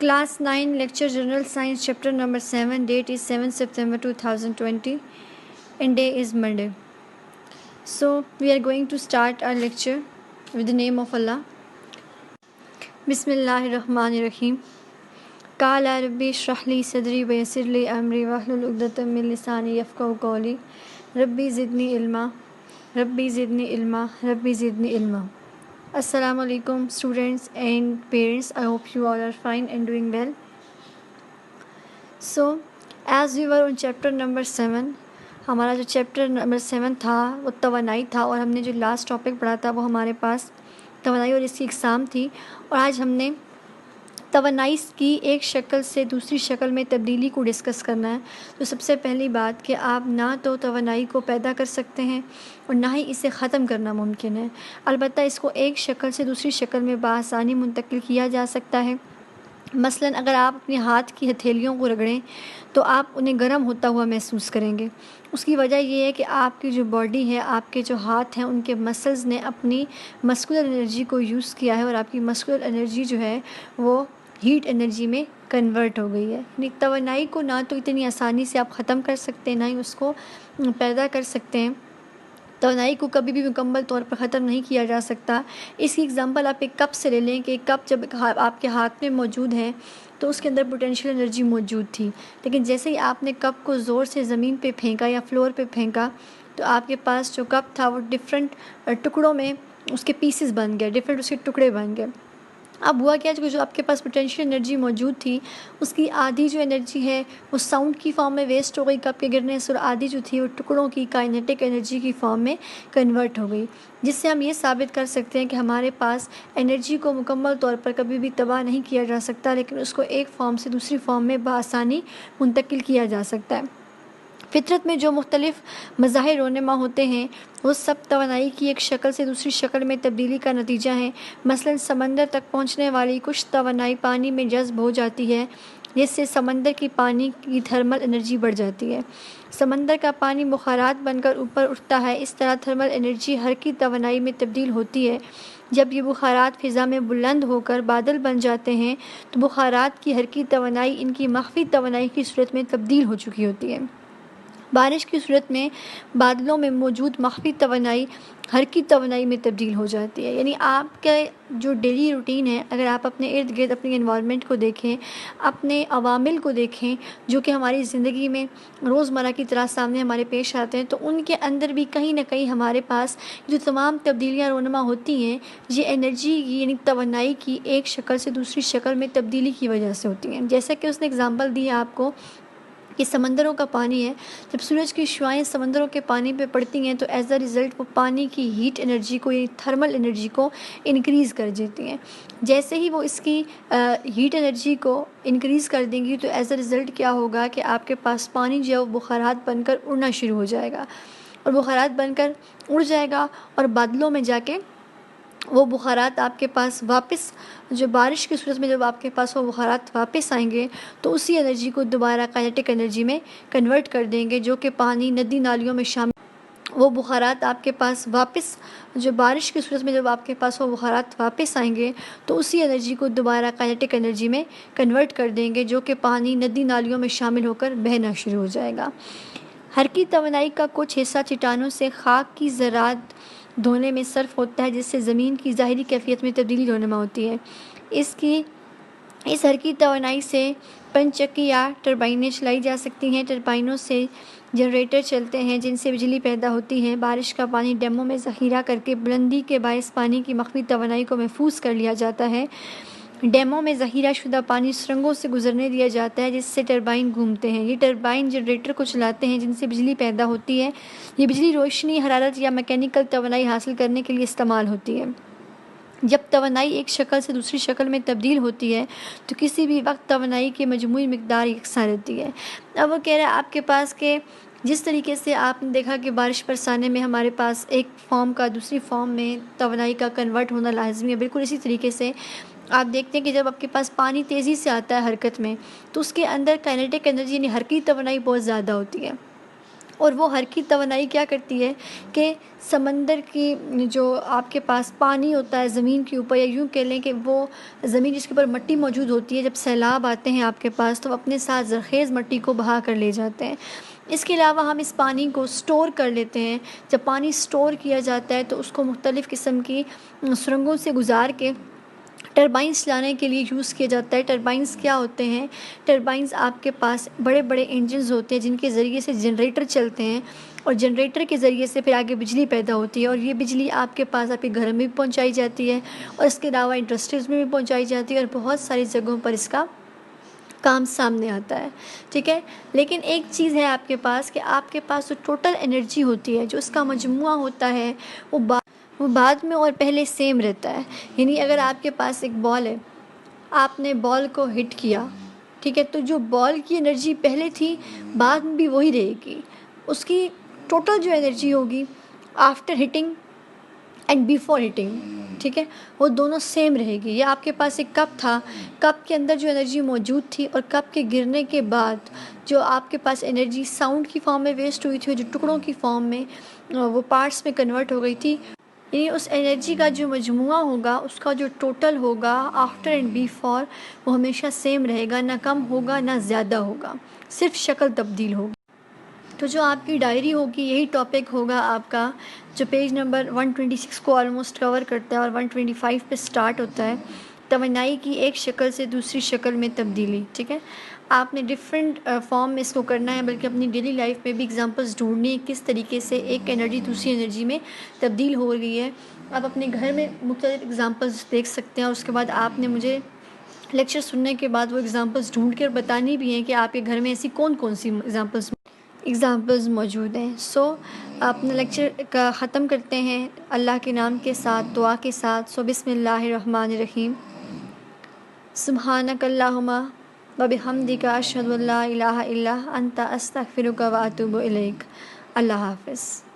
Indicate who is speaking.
Speaker 1: Class 9 Lecture General Science Chapter number 7. Date is 7 September 2020 and day is Monday. So we are going to start our lecture with the name of Allah. Bismillahirrahmanirrahim. Qala rabbi shrah li sadri wa yassir li amri wahlul 'uqdatam min lisani yafqahu qawli. Rabbi zidni ilma. Rabbi zidni ilma. Rabbi zidni ilma. Assalamu alaikum students and parents. I hope you all are fine and doing well. So as we were on chapter number 7, हमारा जो chapter number 7 था वो तवानाई था और हमने जो last topic पढ़ा था वो हमारे पास तवानाई और इसकी एग्ज़ाम थी। और आज हमने तवानाई की एक शक्ल से दूसरी शक्ल में तब्दीली को डिस्कस करना है। तो सबसे पहली बात कि आप ना तो तवानाई को पैदा कर सकते हैं और ना ही इसे ख़त्म करना मुमकिन है। अलबत्ता इसको एक शक्ल से दूसरी शक्ल में बआसानी मुंतकिल किया जा सकता है। मसलन अगर आप अपने हाथ की हथेलियों को रगड़ें तो आप उन्हें गर्म होता हुआ महसूस करेंगे। उसकी वजह ये है कि आपकी जो बॉडी है, आपके जो हाथ हैं, उनके मसल्स ने अपनी मस्कुलर एनर्जी को यूज़ किया है और आपकी मस्कुलर एनर्जी जो है वो हीट एनर्जी में कन्वर्ट हो गई है। यानी तवानाई को ना तो इतनी आसानी से आप ख़त्म कर सकते हैं, ना ही उसको पैदा कर सकते हैं। तवानाई को कभी भी मुकम्मल तौर पर ख़त्म नहीं किया जा सकता। इसकी एग्ज़ाम्पल आप एक कप से ले लें कि कप जब आपके हाथ में मौजूद है तो उसके अंदर पोटेंशियल एनर्जी मौजूद थी, लेकिन जैसे ही आपने कप को ज़ोर से ज़मीन पे फेंका या फ्लोर पे फेंका तो आपके पास जो कप था वो डिफरेंट टुकड़ों में उसके पीसेस बन गए, डिफरेंट उसके टुकड़े बन गए। अब हुआ क्या, जो आपके पास पोटेंशियल एनर्जी मौजूद थी उसकी आधी जो एनर्जी है वो साउंड की फॉर्म में वेस्ट हो गई कप के गिरने से, और आधी जो थी वो टुकड़ों की काइनेटिक एनर्जी की फॉर्म में कन्वर्ट हो गई, जिससे हम ये साबित कर सकते हैं कि हमारे पास एनर्जी को मुकम्मल तौर पर कभी भी तबाह नहीं किया जा सकता, लेकिन उसको एक फॉर्म से दूसरी फॉर्म में बआसानी मुंतकिल किया जा सकता है। फितरत में जो मुख्तलिफ़ मज़ाहिर रोनमा होते हैं वो सब तवानाई की एक शक्ल से दूसरी शक्ल में तब्दीली का नतीजा है। मसलन समंदर तक पहुंचने वाली कुछ तवानाई पानी में जज़्ब हो जाती है, जिससे समंदर की पानी की थर्मल एनर्जी बढ़ जाती है। समंदर का पानी बुखारात बनकर ऊपर उठता है। इस तरह थर्मल एनर्जी हरकी तवानाई में तब्दील होती है। जब ये बुखारात फ़िज़ा में बुलंद होकर बादल बन जाते हैं तो बुखारात की हरकी तवानाई इनकी मख्फी तवानाई की सूरत में तब्दील हो चुकी होती है। बारिश की सूरत में बादलों में मौजूद मख्फी तवानाई हरकी तवानाई में तब्दील हो जाती है। यानी आपका जो डेली रूटीन है, अगर आप अपने इर्द गिर्द अपनी एनवायरनमेंट को देखें, अपने अवामिल को देखें जो कि हमारी ज़िंदगी में रोज़मर्रा की तरह सामने हमारे पेश आते हैं, तो उनके अंदर भी कहीं ना कहीं हमारे पास जो तमाम तब्दीलियाँ रोनमा होती हैं ये एनर्जी की यानी तवानाई की एक शक्ल से दूसरी शक्ल में तब्दीली की वजह से होती हैं। जैसे कि उसने एग्ज़ाम्पल दी है आपको कि समंदरों का पानी है, जब सूरज की शुआएं समंदरों के पानी पे पड़ती हैं तो एज अ रिज़ल्ट वो पानी की हीट एनर्जी को यानी थर्मल एनर्जी को इंक्रीज़ कर देती हैं। जैसे ही वो इसकी हीट एनर्जी को इंक्रीज़ कर देंगी तो एज अ रिज़ल्ट क्या होगा कि आपके पास पानी जो है वो बुखारात बनकर उड़ना शुरू हो जाएगा, और बुखारात बनकर उड़ जाएगा और बादलों में जाके वो बुखारात आपके पास वापस जो बारिश की सूरत में जब आपके पास वो बुखारात वापस आएंगे तो उसी एनर्जी को दोबारा काइनेटिक एनर्जी में कन्वर्ट कर देंगे, जो कि पानी नदी नालियों में शामिल वो बुखारात आपके पास वापस जो बारिश की सूरत में जब आपके पास वो बुखारात वापस आएंगे तो उसी एनर्जी को दोबारा काइनेटिक एनर्जी में कन्वर्ट कर देंगे, जो कि पानी नदी नालियों में शामिल होकर बहना शुरू हो जाएगा। हरकी तवानाई का कुछ हिस्सा चट्टानों से खाक की ज़रात धोने में सर्फ होता है, जिससे ज़मीन की ज़ाहिरी कैफियत में तब्दीली रोनमा होती है। इस हरकी तवानाई से पनचक्की या टरबाइनें चलाई जा सकती हैं। टरबाइनों से जनरेटर चलते हैं जिनसे बिजली पैदा होती है। बारिश का पानी डैमों में ज़ख़ीरा करके बुलंदी के बायस पानी की मख्फी तवानाई को महफूज कर लिया जाता है। डैमों में ज़ख़ीरा शुदा पानी सुरंगों से गुजरने दिया जाता है, जिससे टरबाइन घूमते हैं। ये टरबाइन जनरेटर को चलाते हैं जिनसे बिजली पैदा होती है। ये बिजली रोशनी, हरारत या मैकेनिकल तवानाई हासिल करने के लिए इस्तेमाल होती है। जब तवानाई एक शक्ल से दूसरी शक्ल में तब्दील होती है तो किसी भी वक्त तवानाई की मजमूई मिकदार यकसा रहती है। अब वो कह रहा है आपके पास के जिस तरीके से आपने देखा कि बारिश बरसाने में हमारे पास एक फॉर्म का दूसरी फॉर्म में तवानाई का कन्वर्ट होना लाजमी है, बिल्कुल इसी तरीके से आप देखते हैं कि जब आपके पास पानी तेज़ी से आता है हरकत में तो उसके अंदर काइनेटिक एनर्जी यानी हरकी तवानाई बहुत ज़्यादा होती है, اور وہ حرکتی توانائی کیا کرتی ہے کہ سمندر کی جو آپ کے پاس پانی ہوتا ہے زمین کے اوپر، یا یوں کہہ لیں کہ وہ زمین جس کے اوپر مٹی موجود ہوتی ہے، جب سیلاب آتے ہیں آپ کے پاس تو وہ اپنے ساتھ زرخیز مٹی کو بہا کر لے جاتے ہیں۔ اس کے علاوہ ہم اس پانی کو سٹور کر لیتے ہیں۔ جب پانی سٹور کیا جاتا ہے تو اس کو مختلف قسم کی سرنگوں سے گزار کے ٹربائنس چلانے کے لیے یوز کیا جاتا ہے۔ ٹربائنس کیا ہوتے ہیں؟ ٹربائنس آپ کے پاس بڑے بڑے انجنز ہوتے ہیں جن کے ذریعے سے جنریٹر چلتے ہیں، اور جنریٹر کے ذریعے سے پھر آگے بجلی پیدا ہوتی ہے، اور یہ بجلی آپ کے پاس آپ کے گھر میں بھی پہنچائی جاتی ہے، اور اس کے علاوہ انڈسٹریز میں بھی پہنچائی جاتی ہے، اور بہت ساری جگہوں پر اس کا کام سامنے آتا ہے، ٹھیک ہے۔ لیکن ایک چیز ہے آپ کے پاس کہ آپ کے پاس جو ٹوٹل انرجی ہوتی ہے، جو اس کا مجموعہ ہوتا ہے، وہ بعد میں اور پہلے سیم رہتا ہے۔ یعنی اگر آپ کے پاس ایک بال ہے، آپ نے بال کو ہٹ کیا، ٹھیک ہے، تو جو بال کی انرجی پہلے تھی بعد میں بھی وہی رہے گی۔ اس کی ٹوٹل جو انرجی ہوگی after hitting and before hitting, ٹھیک ہے، وہ دونوں سیم رہے گی۔ یا آپ کے پاس ایک کپ تھا، کپ کے اندر جو انرجی موجود تھی اور کپ کے گرنے کے بعد جو آپ کے پاس انرجی ساؤنڈ کی فارم میں ویسٹ ہوئی تھی، جو ٹکڑوں کی فارم میں وہ پارٹس میں کنورٹ ہو گئی تھی، یعنی اس انرجی کا جو مجموعہ ہوگا، اس کا جو ٹوٹل ہوگا آفٹر اینڈ بیفور، وہ ہمیشہ سیم رہے گا، نہ کم ہوگا نہ زیادہ ہوگا، صرف شکل تبدیل ہوگی۔ تو جو آپ کی ڈائری ہوگی یہی ٹاپک ہوگا آپ کا، جو پیج نمبر 126 کو آلموسٹ کور کرتا ہے اور 125 پہ سٹارٹ ہوتا ہے، توانائی کی ایک شکل سے دوسری شکل میں تبدیلی، ٹھیک ہے۔ آپ نے ڈفرینٹ فارم میں اس کو کرنا ہے، بلکہ اپنی ڈیلی لائف میں بھی ایگزامپلس ڈھونڈنی ہے کس طریقے سے ایک انرجی دوسری انرجی میں تبدیل ہو رہی ہے۔ آپ اپنے گھر میں مختلف ایگزامپلس دیکھ سکتے ہیں، اور اس کے بعد آپ نے مجھے لیکچر سننے کے بعد وہ ایگزامپلس ڈھونڈ کر بتانی بھی ہیں کہ آپ کے گھر میں ایسی کون کون سی ایگزامپلز موجود ہیں۔ اپنا لیکچر کا ختم کرتے ہیں اللہ کے نام کے ساتھ، دعا کے ساتھ۔ بسم اللہ الرحمن الرحیم۔ سبحانک اللہم و بحمدک، اشہد ان لا الہ الا انت، استغفرک و اتوب الیک۔ اللہ حافظ۔